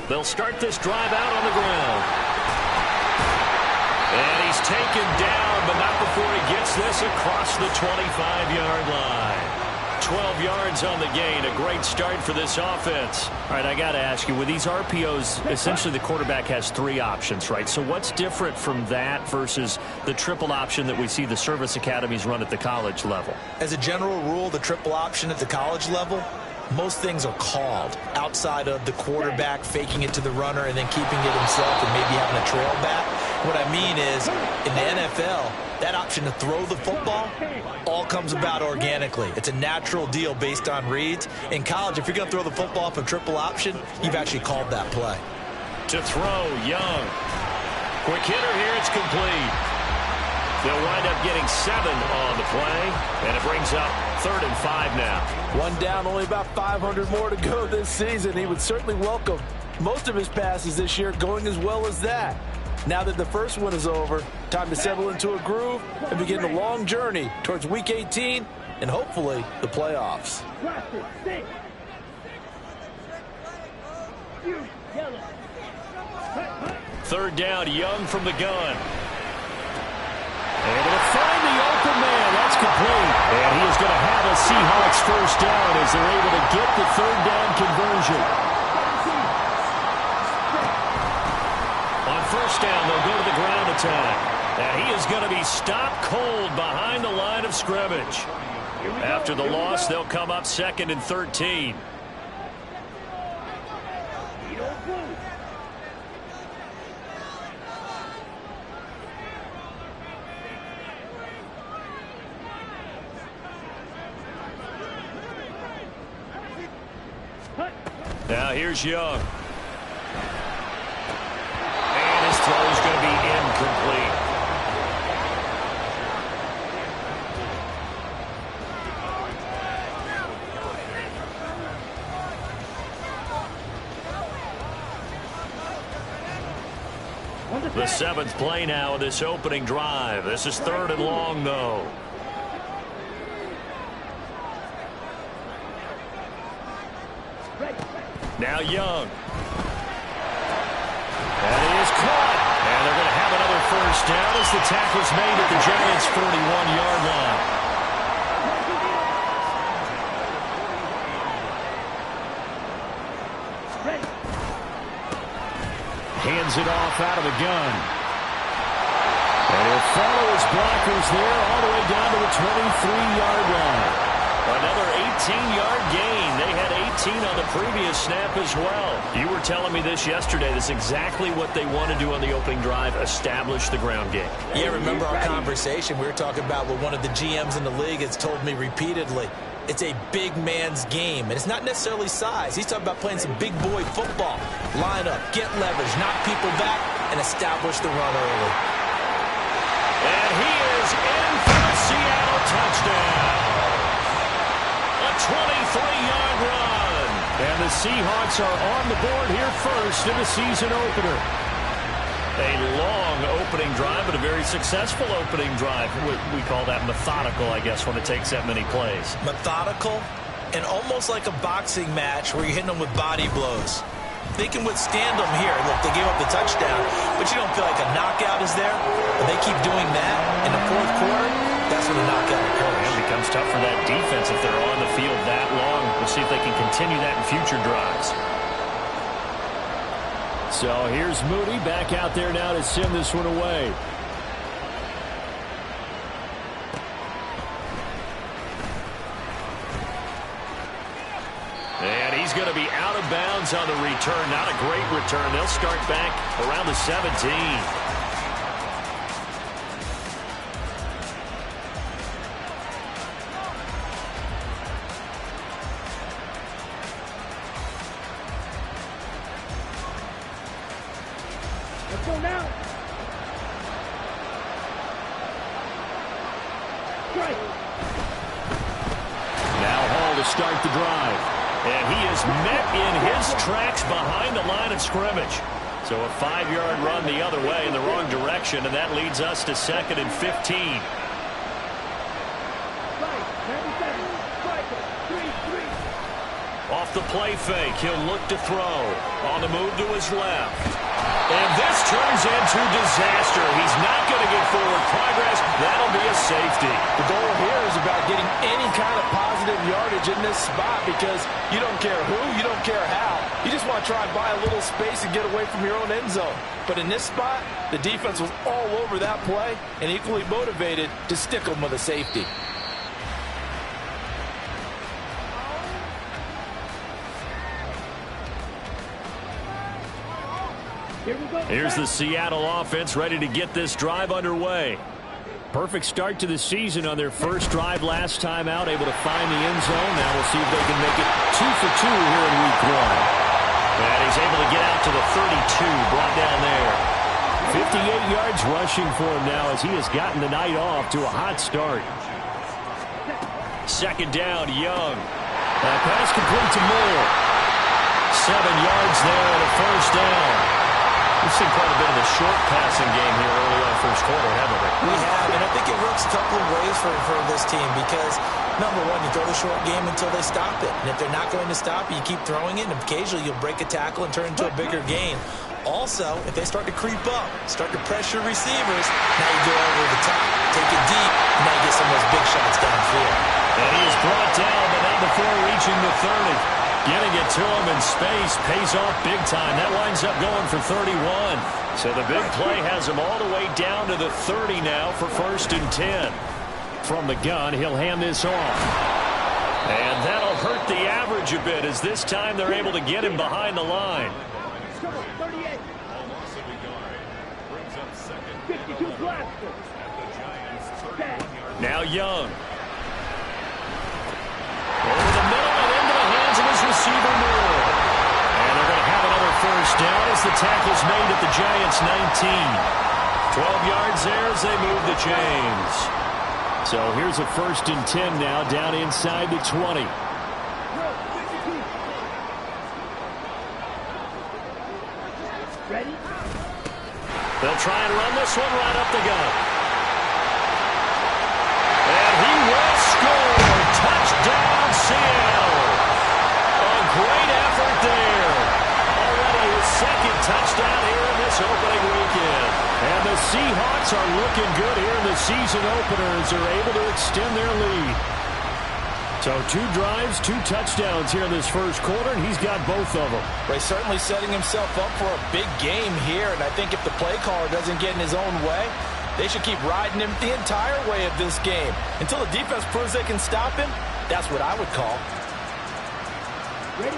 They'll start this drive out on the ground. And he's taken down, but not before he gets this across the 25-yard line. 12 yards on the gain. A great start for this offense. All right, I got to ask you, with these RPOs, essentially the quarterback has 3 options, right? So what's different from that versus the triple option that we see the service academies run at the college level? As a general rule, the triple option at the college level, most things are called outside of the quarterback faking it to the runner and then keeping it himself and maybe having a trail back. What I mean is, in the NFL, that option to throw the football all comes about organically. It's a natural deal based on reads. In college, if you're going to throw the football off a triple option, you've actually called that play. To throw, Young. Quick hitter here, it's complete. They'll wind up getting 7 on the play, and it brings up 3rd and 5 now. One down, only about 500 more to go this season. He would certainly welcome most of his passes this year going as well as that. Now that the first one is over, time to settle into a groove and begin the long journey towards Week 18 and hopefully the playoffs. 3rd down, Young from the gun. Able to find the open man. That's complete. And he is going to have a Seahawks first down as they're able to get the 3rd down conversion. On first down, they'll go to the ground attack. And he is going to be stopped cold behind the line of scrimmage. After the loss, they'll come up 2nd and 13. Now here's Young. And his throw is going to be incomplete. The 7th play now of this opening drive. This is 3rd and long, though. Now Young. And he is caught. And they're going to have another first down as the tackle's made at the Giants' 41-yard line. Hands it off out of the gun. And he'll follow his blockers there all the way down to the 23-yard line. Another 18-yard gain. They had 18 on the previous snap as well. You were telling me this yesterday. That's exactly what they want to do on the opening drive, establish the ground game. Yeah, remember our conversation. We were talking about what one of the GMs in the league has told me repeatedly. It's a big man's game, and it's not necessarily size. He's talking about playing some big boy football. Line up, get leverage, knock people back, and establish the run early. And he is in for a Seattle touchdown. A 23-yard run. And the Seahawks are on the board here first in the season opener. A long opening drive, but a very successful opening drive. We call that methodical, I guess, when it takes that many plays. Methodical and almost like a boxing match where you're hitting them with body blows. They can withstand them here. Look, they gave up the touchdown, but you don't feel like a knockout is there. But they keep doing that in the 4th quarter, that's when the knockout occurs. It becomes tough for that defense if they're on the field that long. We'll see if they can continue that in future drives. So here's Moody back out there now to send this one away. And he's going to be out of bounds on the return. Not a great return. They'll start back around the 17. Let's go now. Strike. Now Hall to start the drive. And he is met in his tracks behind the line of scrimmage. So a 5-yard run the other way in the wrong direction, and that leads us to 2nd and 15. Off the play fake, he'll look to throw. On the move to his left. And this turns into disaster. He's not going to get forward progress. That'll be a safety. The goal here is about getting any kind of positive yardage in this spot because you don't care who, you don't care how. You just want to try and buy a little space and get away from your own end zone. But in this spot, the defense was all over that play and equally motivated to stick them with a safety. Here's the Seattle offense ready to get this drive underway. Perfect start to the season on their first drive last time out, able to find the end zone. Now we'll see if they can make it 2 for 2 here in week 1. And he's able to get out to the 32, brought down there. 58 yards rushing for him now as he has gotten the night off to a hot start. Second down, Young. Pass complete to Moore. 7 yards there and a first down. We've seen quite a bit of a short passing game here early on first quarter, haven't we? We have, and I think it works a couple of ways for this team because, number one, you throw the short game until they stop it. And if they're not going to stop it, you keep throwing it, and occasionally you'll break a tackle and turn into a bigger gain. Also, if they start to creep up, start to pressure receivers, now you go over the top, take it deep, and now you get some of those big shots downfield. And he is brought down, but not before reaching the 30. Getting it to him in space pays off big time. That winds up going for 31. So the big play has him all the way down to the 30 now for 1st and 10. From the gun, he'll hand this off. And that'll hurt the average a bit as this time they're able to get him behind the line. 38. 52 blaster. Now Young. Over the middle and into the hands of his receiver Moore. And they're going to have another first down as the tackle's made at the Giants' 19. 12 yards there as they move the chains. So here's a 1st and 10 now down inside the 20. Ready? They'll try and run this one right up the gut. And he will score. Touchdown, Seattle. A great effort there. Already his 2nd touchdown here in this opening weekend. And the Seahawks are looking good here in the season openers. They're able to extend their lead. So 2 drives, 2 touchdowns here in this first quarter, and he's got both of them. Well, he's certainly setting himself up for a big game here, and I think if the play caller doesn't get in his own way, they should keep riding him the entire way of this game. Until the defense proves they can stop him, that's what I would call.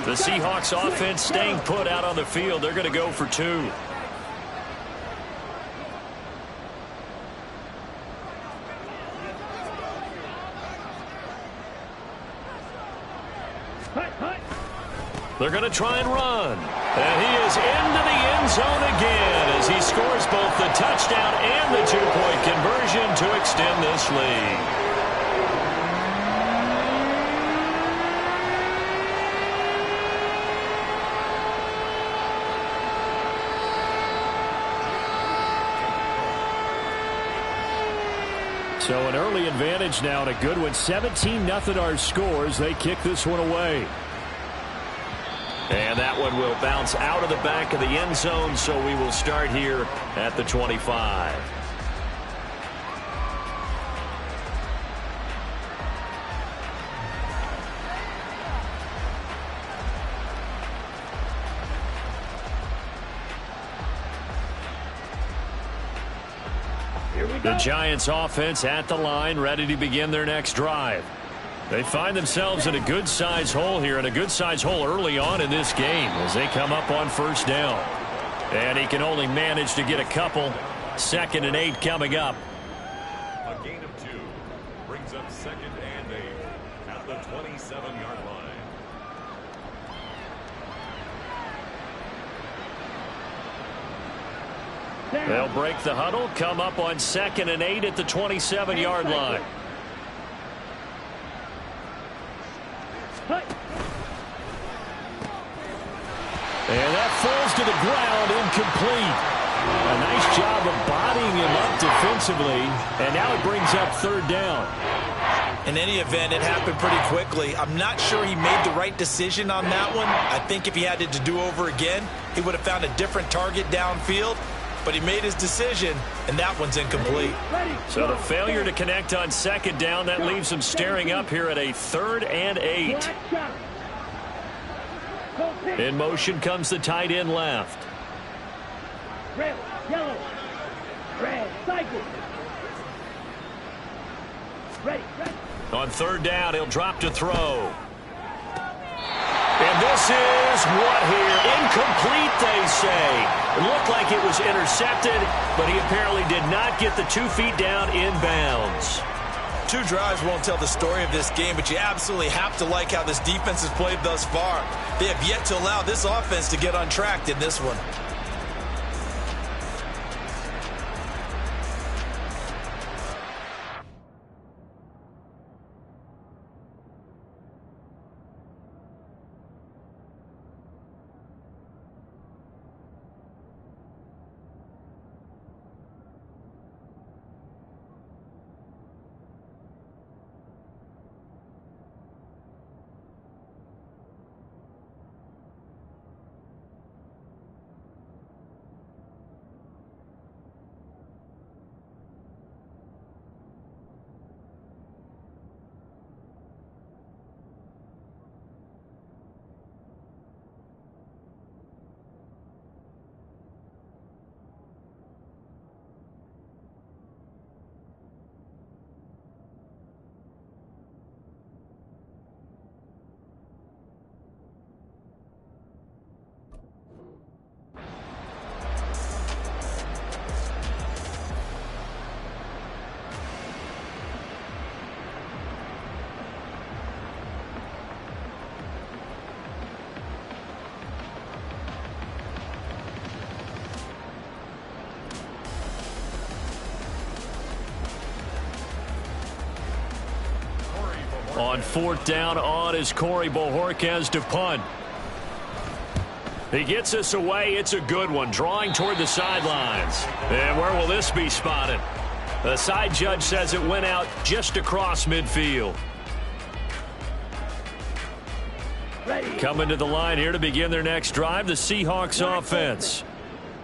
The Seahawks offense staying put out on the field. They're going to go for 2. They're going to try and run. And he is into the end zone again as he scores both the touchdown and the 2-point conversion to extend this lead. So an early advantage now and a good one. 17-0 our scores. They kick this one away. And that one will bounce out of the back of the end zone, so we will start here at the 25. The Giants offense at the line, ready to begin their next drive. They find themselves in a good-size hole here, and a good-size hole early on in this game as they come up on 1st down. And he can only manage to get a couple. 2nd and 8 coming up. A gain of 2 brings up 2nd and 8 at the 27-yard line. They'll break the huddle, come up on 2nd and 8 at the 27-yard line. And that falls to the ground, incomplete. A nice job of bodying him up defensively, and now it brings up 3rd down. In any event, it happened pretty quickly. I'm not sure he made the right decision on that one. I think if he had it to do over again, he would have found a different target downfield. But he made his decision, and that one's incomplete. So the failure to connect on second down, that leaves him staring up here at a 3rd and 8. In motion comes the tight end left. Red, yellow, red, cycle. Ready, ready. On 3rd down, he'll drop to throw. And this is what here? Incomplete, they say. It looked like it was intercepted, but he apparently did not get the 2 feet down in bounds. 2 drives won't tell the story of this game, but you absolutely have to like how this defense has played thus far. They have yet to allow this offense to get untracked in this one. On 4th down, on is Corey Bojorquez to punt. He gets us away. It's a good one. Drawing toward the sidelines. And where will this be spotted? The side judge says it went out just across midfield. Ready. Coming to the line here to begin their next drive, the Seahawks offense.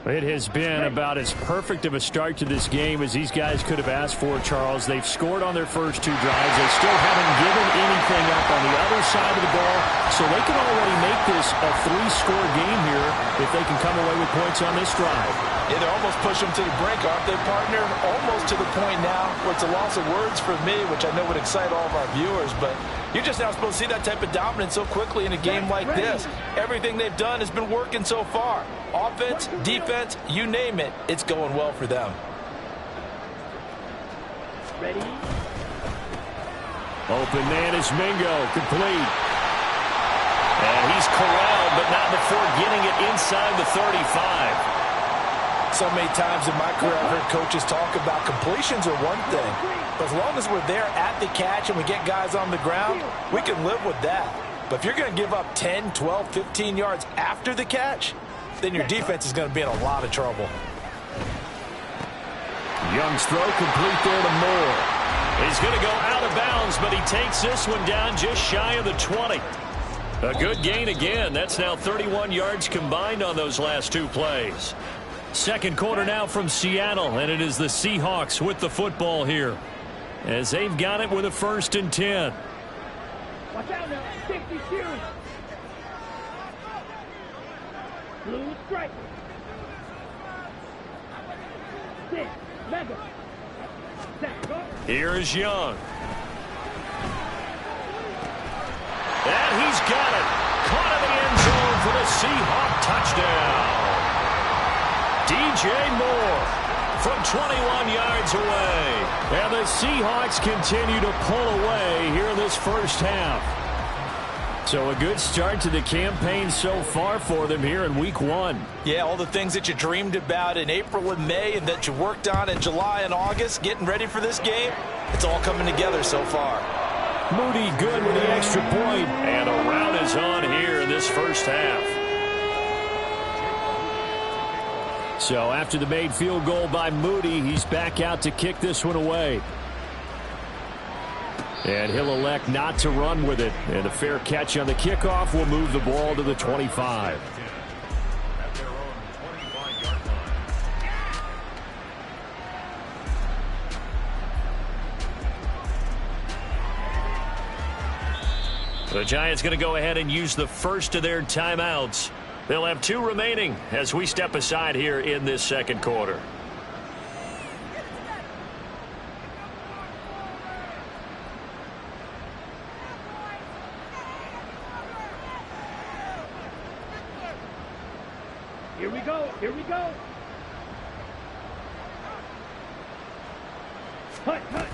It has been about as perfect of a start to this game as these guys could have asked for, Charles. They've scored on their first 2 drives. They still haven't given anything up on the other side of the ball, so they can already make this a 3-score game here if they can come away with points on this drive. Yeah, they're almost pushing them to the brink, aren't they, partner? Almost to the point now where it's a loss of words for me, which I know would excite all of our viewers, but you're just now supposed to see that type of dominance so quickly in a game like this. Everything they've done has been working so far. Offense, defense, you name it, it's going well for them. Ready. Open man is Mingo, complete. And he's corralled, but not before getting it inside the 35. So many times in my career I've heard coaches talk about completions are one thing, but as long as we're there at the catch and we get guys on the ground, we can live with that. But if you're going to give up 10, 12, 15 yards after the catch, then your defense is going to be in a lot of trouble. Young's throw complete there to Moore. He's going to go out of bounds, but he takes this one down just shy of the 20. A good gain again. That's now 31 yards combined on those last 2 plays. Second quarter now from Seattle, and it is the Seahawks with the football here as they've got it with a 1st and 10. Watch out now. 50 series. Blue strike. 6. Mega. Here is Young. And he's got it. Caught in the end zone for the Seahawk touchdown. DJ Moore from 21 yards away. And the Seahawks continue to pull away here in this first half. So a good start to the campaign so far for them here in week 1. Yeah, all the things that you dreamed about in April and May and that you worked on in July and August, getting ready for this game, it's all coming together so far. Moody good with the extra point, and a rout is on here in this first half. So after the made field goal by Moody, he's back out to kick this one away. And he'll elect not to run with it. And a fair catch on the kickoff will move the ball to the 25. At their own 25-yard line. The Giants going to go ahead and use the first of their timeouts. They'll have 2 remaining as we step aside here in this second quarter. Here we go. Here we go. Hut, hut.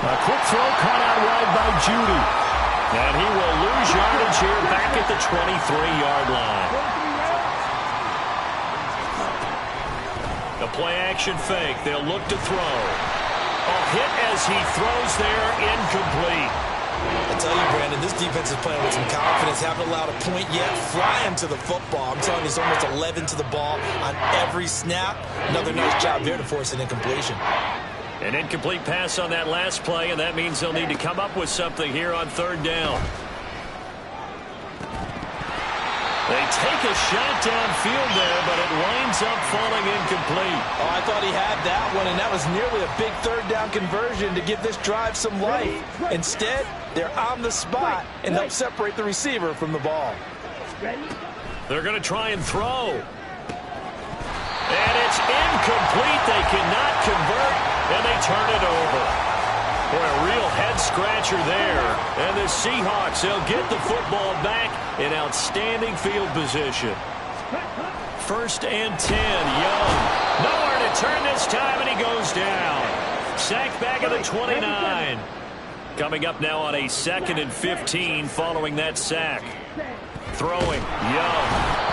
A quick throw caught out wide by Judy. And he will lose yardage here back at the 23-yard line. The play-action fake. They'll look to throw. A hit as he throws there, incomplete. I tell you, Brandon, this defense is playing with some confidence. Haven't allowed a point yet. Flying to the football. I'm telling you, it's almost 11 to the ball on every snap. Another nice job there to force an incompletion. An incomplete pass on that last play, and that means they'll need to come up with something here on 3rd down. They take a shot downfield there, but it winds up falling incomplete. Oh, I thought he had that one, and that was nearly a big 3rd down conversion to give this drive some life. Instead, they're on the spot and help separate the receiver from the ball. Ready? They're going to try and throw. And it's incomplete. They cannot convert, and they turn it over. Boy, a real head-scratcher there. And the Seahawks, they'll get the football back in outstanding field position. 1st and 10, Young. Nowhere to turn this time, and he goes down. Sacked back at the 29. Coming up now on a 2nd and 15 following that sack. Throwing, Young.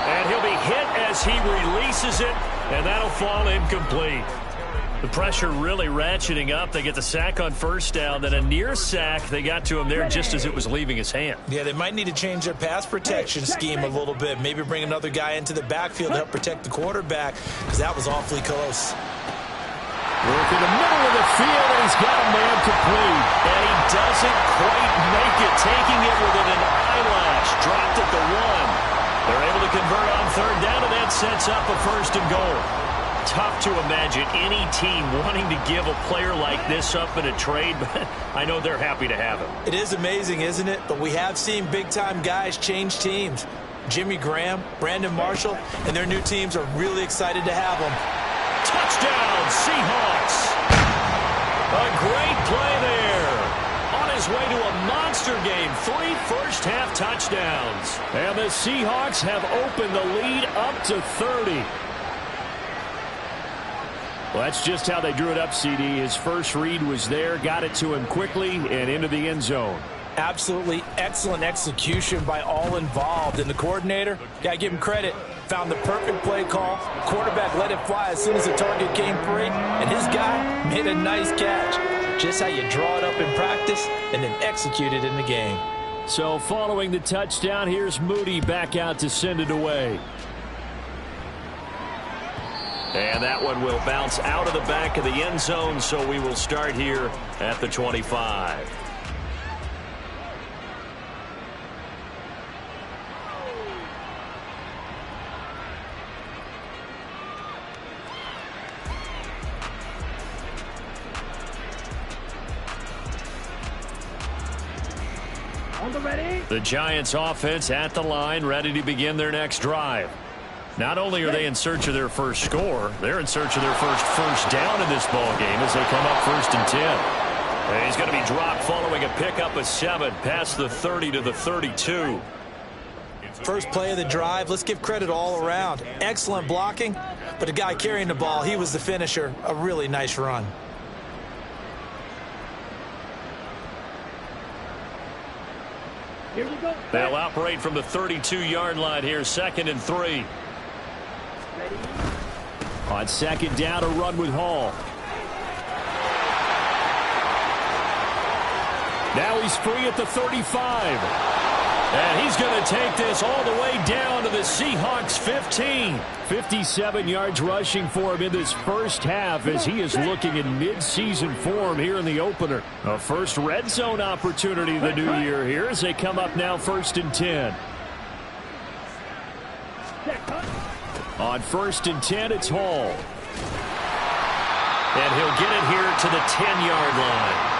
And he'll be hit as he releases it, and that'll fall incomplete. The pressure really ratcheting up. They get the sack on 1st down, then a near sack. They got to him there just as it was leaving his hand. Yeah, they might need to change their pass protection scheme a little bit. Maybe bring another guy into the backfield to help protect the quarterback, because that was awfully close. Work in the middle of the field, and he's got a man complete. And he doesn't quite make it, taking it within an eyelash. Dropped at the 1. They're able to convert on 3rd down, and that sets up a 1st and goal. Tough to imagine any team wanting to give a player like this up in a trade, but I know they're happy to have him. It is amazing, isn't it? But we have seen big-time guys change teams. Jimmy Graham, Brandon Marshall, and their new teams are really excited to have them. Touchdown, Seahawks. A great play there. On his way to a monster game, 3 first-half touchdowns. And the Seahawks have opened the lead up to 30. Well, that's just how they drew it up, CD. His first read was there, got it to him quickly, and into the end zone. Absolutely excellent execution by all involved. And the coordinator, got to give him credit, found the perfect play call. Quarterback let it fly as soon as the target came free, and his guy made a nice catch. Just how you draw it up in practice and then execute it in the game. So following the touchdown, here's Moody back out to send it away. And that one will bounce out of the back of the end zone, so we will start here at the 25. On the ready? The Giants offense at the line, ready to begin their next drive. Not only are they in search of their first score, they're in search of their first down in this ball game as they come up 1st and 10. And he's going to be dropped following a pickup of 7 past the 30 to the 32. First play of the drive, let's give credit all around. Excellent blocking, but the guy carrying the ball, he was the finisher. A really nice run. Here we go. They'll operate from the 32-yard line here, 2nd and 3. Ready? On 2nd down, a run with Hall. Now he's free at the 35. And he's going to take this all the way down to the Seahawks 15. 57 yards rushing for him in this first half as he is looking in mid-season form here in the opener. A first red zone opportunity of the new year here as they come up now 1st and 10. On 1st and 10, it's Hall. And he'll get it here to the 10-yard line.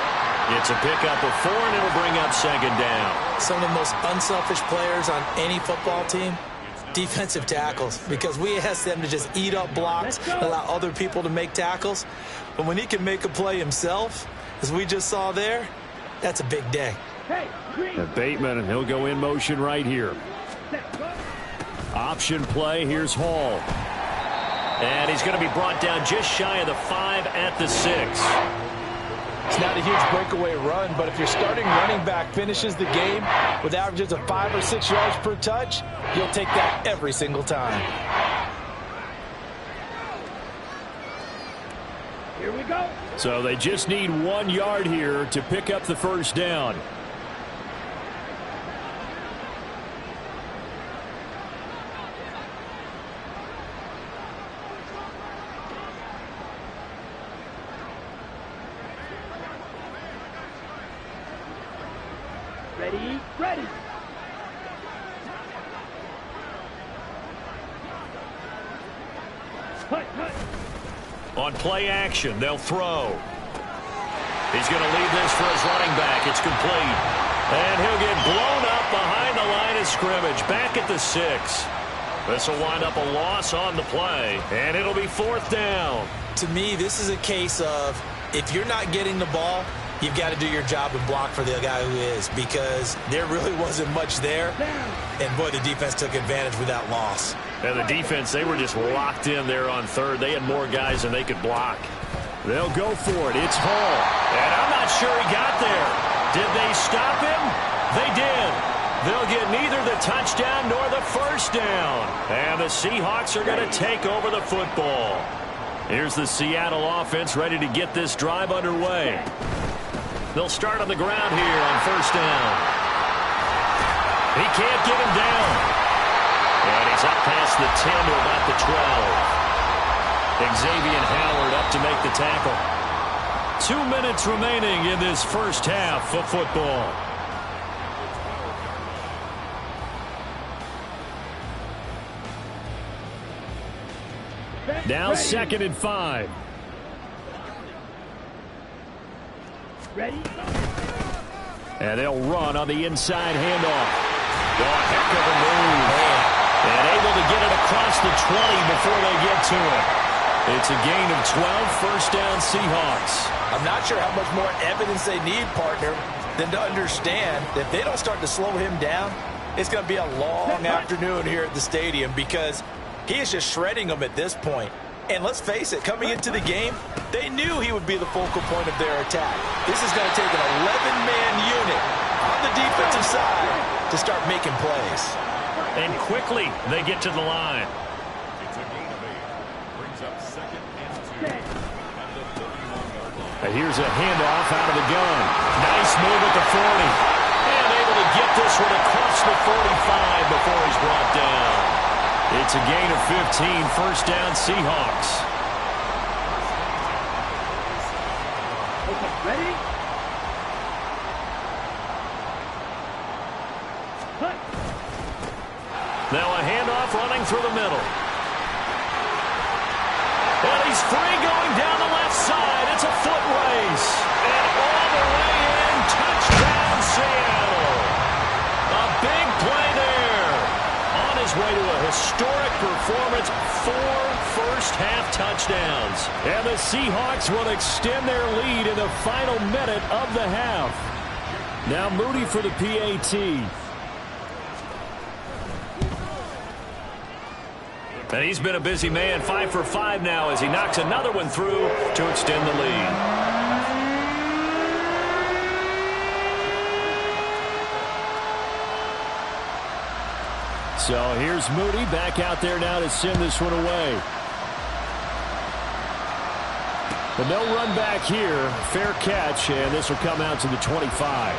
It's a pickup of 4, and it'll bring up 2nd down. Some of the most unselfish players on any football team, defensive tackles, because we ask them to just eat up blocks, allow other people to make tackles. But when he can make a play himself, as we just saw there, that's a big day. And Bateman, he'll go in motion right here. Option play, here's Hall. And he's going to be brought down just shy of the 5 at the 6. It's not a huge breakaway run, but if your starting running back finishes the game with averages of 5 or 6 yards per touch, you'll take that every single time. Here we go. So they just need 1 yard here to pick up the first down. Ready, ready. Hut, hut. On play action, they'll throw. He's going to leave this for his running back. It's complete. And he'll get blown up behind the line of scrimmage. Back at the 6. This will wind up a loss on the play. And it'll be 4th down. To me, this is a case of if you're not getting the ball, you've got to do your job and block for the guy who is, because there really wasn't much there. And, boy, the defense took advantage with that loss. And the defense, they were just locked in there on 3rd. They had more guys than they could block. They'll go for it. It's Hall. And I'm not sure he got there. Did they stop him? They did. They'll get neither the touchdown nor the first down. And the Seahawks are going to take over the football. Here's the Seattle offense ready to get this drive underway. They'll start on the ground here on 1st down. He can't get him down. And he's up past the 10 to about the 12. Xavier Howard up to make the tackle. 2 minutes remaining in this first half of football. Now 2nd and 5. Ready? And they'll run on the inside handoff. Oh, heck of a move. And able to get it across the 20 before they get to it. It's a gain of 12, 1st down Seahawks. I'm not sure how much more evidence they need, partner, than to understand that if they don't start to slow him down, it's going to be a long afternoon here at the stadium, because he is just shredding them at this point. And let's face it, coming into the game, they knew he would be the focal point of their attack. This is going to take an 11-man unit on the defensive side to start making plays. And quickly, they get to the line. It's a gain of 8. Brings up 2nd and 2. At the 31-yard line. And here's a handoff out of the gun. Nice move at the 40. And able to get this one across the 45 before he's brought down. It's a gain of 15, 1st down Seahawks. Okay, ready? Hut. Now a handoff running through the middle. And he's free going down the left side. It's a foot race. And all the way in, touchdown Seattle. A big play there. On his way to a historic performance, 4 first-half touchdowns. And the Seahawks will extend their lead in the final minute of the half. Now Moody for the PAT. And he's been a busy man, 5 for 5 now as he knocks another one through to extend the lead. So here's Moody back out there now to send this one away. But no run back here. Fair catch, and this will come out to the 25.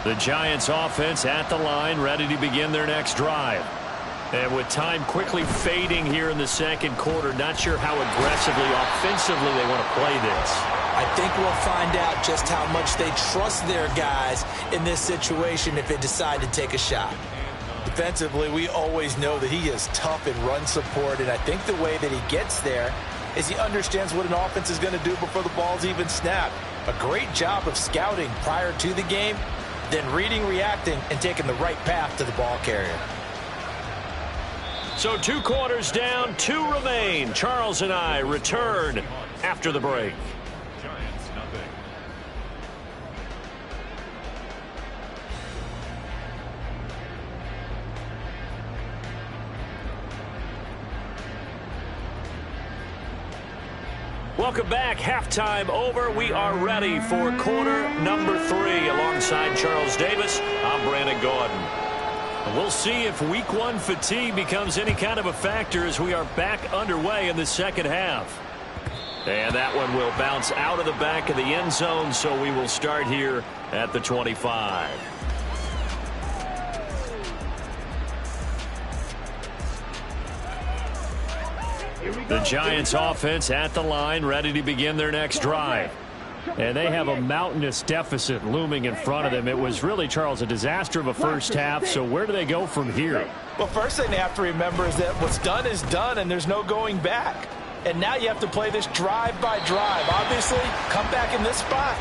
The Giants offense at the line, ready to begin their next drive. And with time quickly fading here in the second quarter, not sure how aggressively, offensively they want to play this. I think we'll find out just how much they trust their guys in this situation if they decide to take a shot. Defensively, we always know that he is tough in run support, and I think the way that he gets there is he understands what an offense is going to do before the ball's even snapped. A great job of scouting prior to the game, then reading, reacting, and taking the right path to the ball carrier. So 2 quarters down, 2 remain. Charles and I return after the break. Giants nothing. Welcome back. Halftime over. We are ready for quarter number 3. Alongside Charles Davis, I'm Brandon Gordon. We'll see if week 1 fatigue becomes any kind of a factor as we are back underway in the second half. And that one will bounce out of the back of the end zone, so we will start here at the 25. The Giants offense at the line, ready to begin their next drive. And they have a mountainous deficit looming in front of them. It was really, Charles, a disaster of a first half. So where do they go from here? Well, first thing they have to remember is that what's done is done, and there's no going back. And now you have to play this drive by drive. Obviously, come back in this spot.